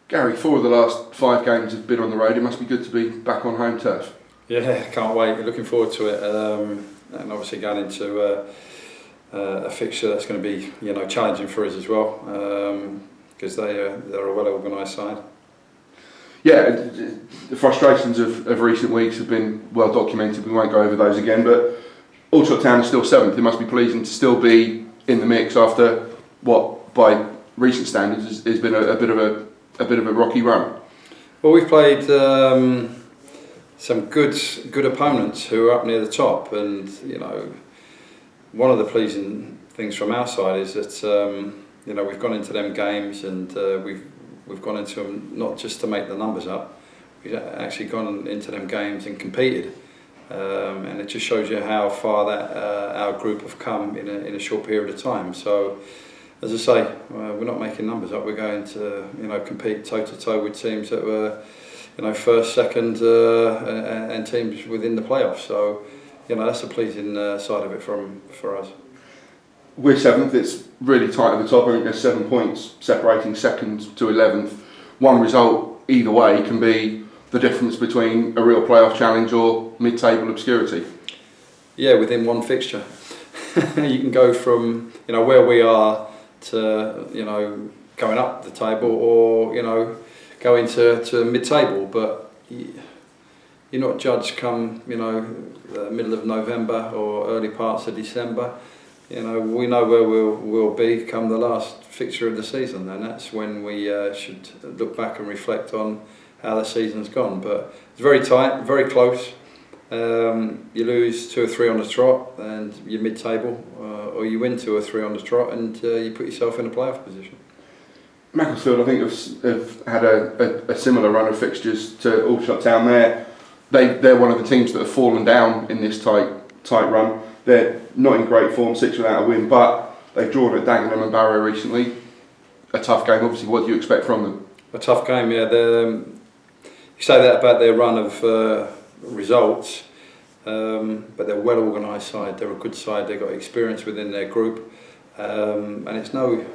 Gary, 4 of the last 5 games have been on the road. It must be good to be back on home turf. Yeah, can't wait. Looking forward to it, and obviously going into a fixture that's going to be, challenging for us as well, because they're a well organised side. Yeah, the frustrations of recent weeks have been well documented. We won't go over those again. But Aldershot Town is still 7th. It must be pleasing to still be in the mix after what, by recent standards, has been a bit of a rocky run. Well, we've played some good opponents who are up near the top, and one of the pleasing things from our side is that we've gone into them games and we've gone into them not just to make the numbers up. We've actually gone into them games and competed, and it just shows you how far that our group have come in a short period of time. So, as I say, we're not making numbers up. We're going to compete toe to toe with teams that were first, second, and teams within the playoffs. So, that's a pleasing side of it for us. We're 7th. It's really tight at the top. I think there's 7 points separating 2nd to 11th. One result either way can be the difference between a real playoff challenge or mid-table obscurity. Yeah, within one fixture, you can go from where we are to going up the table, or go into mid-table, but you're not judged come the middle of November or early parts of December. We know where we'll be come the last fixture of the season, and that's when we should look back and reflect on how the season's gone. But it's very tight, very close. You lose 2 or 3 on the trot and you're mid-table, or you win 2 or 3 on the trot and you put yourself in a playoff position. Macclesfield, I think, have had a similar run of fixtures to Aldershot Town. They're one of the teams that have fallen down in this tight run. They're not in great form, 6 without a win, but they've drawn at Dagenham and Barrow recently. A tough game, obviously. What do you expect from them? A tough game, yeah. You say that about their run of results, but they're a well organised side. They're a good side. They've got experience within their group, and it's going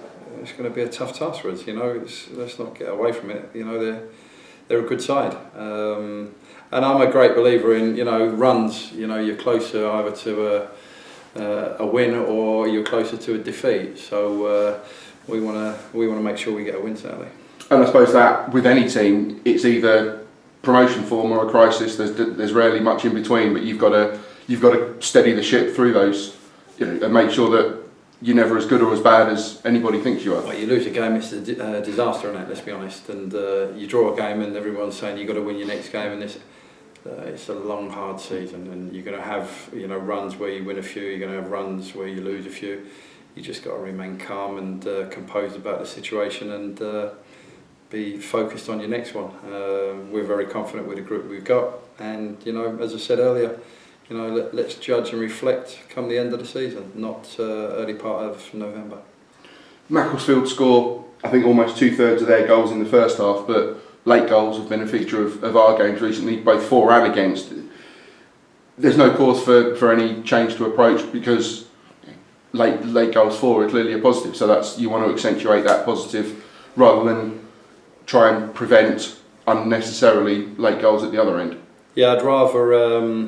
to be a tough task for us. Let's not get away from it. They're a good side, and I'm a great believer in runs. You're closer either to a win or you're closer to a defeat. So we want to make sure we get a win Saturday. And I suppose that with any team, it's either promotion form or a crisis. There's rarely much in between, but you've got to steady the ship through those, and make sure that you're never as good or as bad as anybody thinks you are. Well, you lose a game, it's a disaster, isn't it? Let's be honest. And you draw a game, and everyone's saying you've got to win your next game, and it's a long, hard season, and you're going to have runs where you win a few, you're going to have runs where you lose a few. You just got to remain calm and composed about the situation, and be focused on your next one. We're very confident with the group we've got, and as I said earlier, let's judge and reflect come the end of the season, not early part of November. Macclesfield score, I think, almost 2/3 of their goals in the first half, but late goals have been a feature of our games recently, both for and against. There's no cause for any change to approach, because late goals for are clearly a positive, so you want to accentuate that positive rather than try and prevent unnecessarily late goals at the other end. Yeah, I'd rather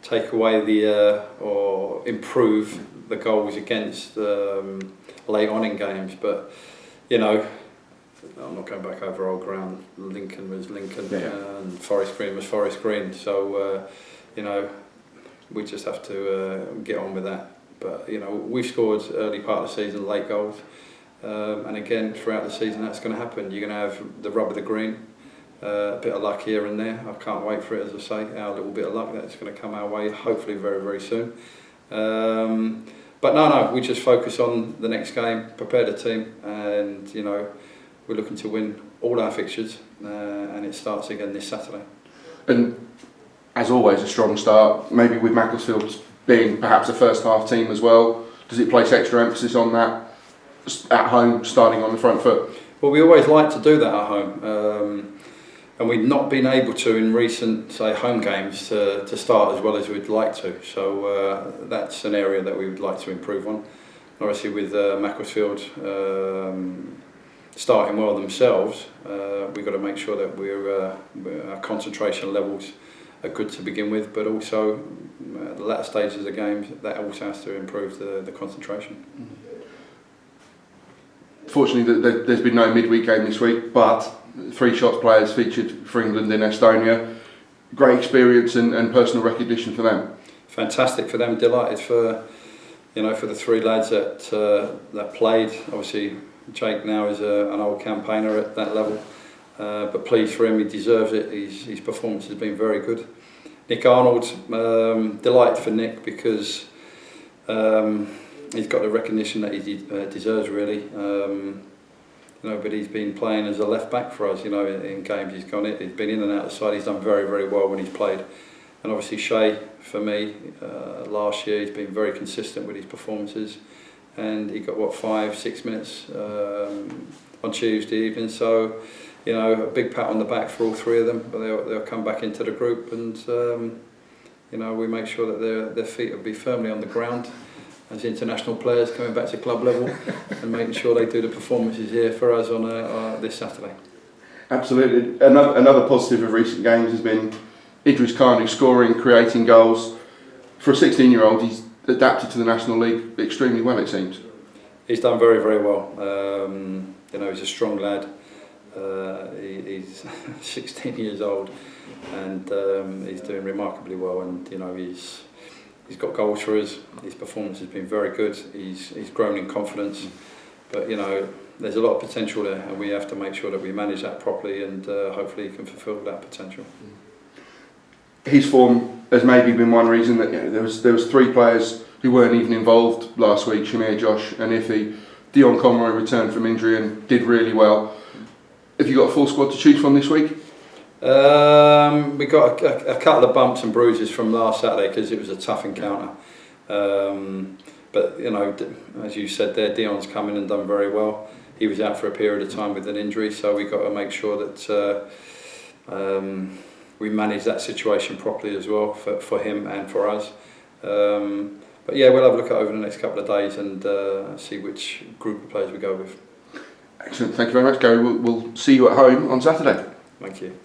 take away or improve the goals against late on in games, but I'm not going back over old ground. Lincoln was Lincoln, and Forest Green was Forest Green. So we just have to get on with that. But we've scored early part of the season late goals, and again throughout the season that's going to happen. You're going to have the rub of the green, a bit of luck here and there. I can't wait for it, as I say, our little bit of luck that's going to come our way, hopefully very, very soon. But no, we just focus on the next game, prepare the team, and we're looking to win all our fixtures, and it starts again this Saturday. And as always, a strong start, maybe with Macclesfield being perhaps a first half team as well. Does it place extra emphasis on that at home, starting on the front foot? Well, we always like to do that at home, and we've not been able to in recent, say, home games to start as well as we'd like to. So that's an area that we would like to improve on. Obviously with Macclesfield, starting well themselves, we've got to make sure that our concentration levels are good to begin with, but also the latter stages of the games, that also has to improve the concentration. Fortunately, there's been no midweek game this week, but 3 shots players featured for England in Estonia. Great experience and personal recognition for them. Fantastic for them. Delighted for for the 3 lads that played. Obviously, Jake now is an old campaigner at that level, but pleased for him. He deserves it. His performance has been very good. Nick Arnold, delighted for Nick because he's got the recognition that he deserves really. But he's been playing as a left back for us. In games he's been in and out of the side. He's done very, very well when he's played. And obviously Shay, for me, last year he's been very consistent with his performances, and he got 5-6 minutes on Tuesday evening. So, a big pat on the back for all 3 of them. But they'll come back into the group, and we make sure that their feet will be firmly on the ground as international players coming back to club level and making sure they do the performances here for us on this Saturday. Absolutely. Another positive of recent games has been Idris Kanu scoring, creating goals. For a 16-year-old, he's adapted to the National League extremely well, it seems. He's done very, very well. He's a strong lad. He's 16 years old, and he's doing remarkably well. And he's got goals for us. His performance has been very good. He's grown in confidence, but there's a lot of potential there, and we have to make sure that we manage that properly, and hopefully he can fulfil that potential. His form has maybe been one reason that there was 3 players who weren't even involved last week: Shamir, Josh, and Iffy. Dion Conroy returned from injury and did really well. Have you got a full squad to choose from this week? We got a couple of bumps and bruises from last Saturday because it was a tough encounter. But as you said there, Dion's come in and done very well. He was out for a period of time with an injury, so we've got to make sure that we manage that situation properly as well for him and for us. But yeah, we'll have a look at over the next couple of days and see which group of players we go with. Excellent. Thank you very much, Gary. We'll see you at home on Saturday. Thank you.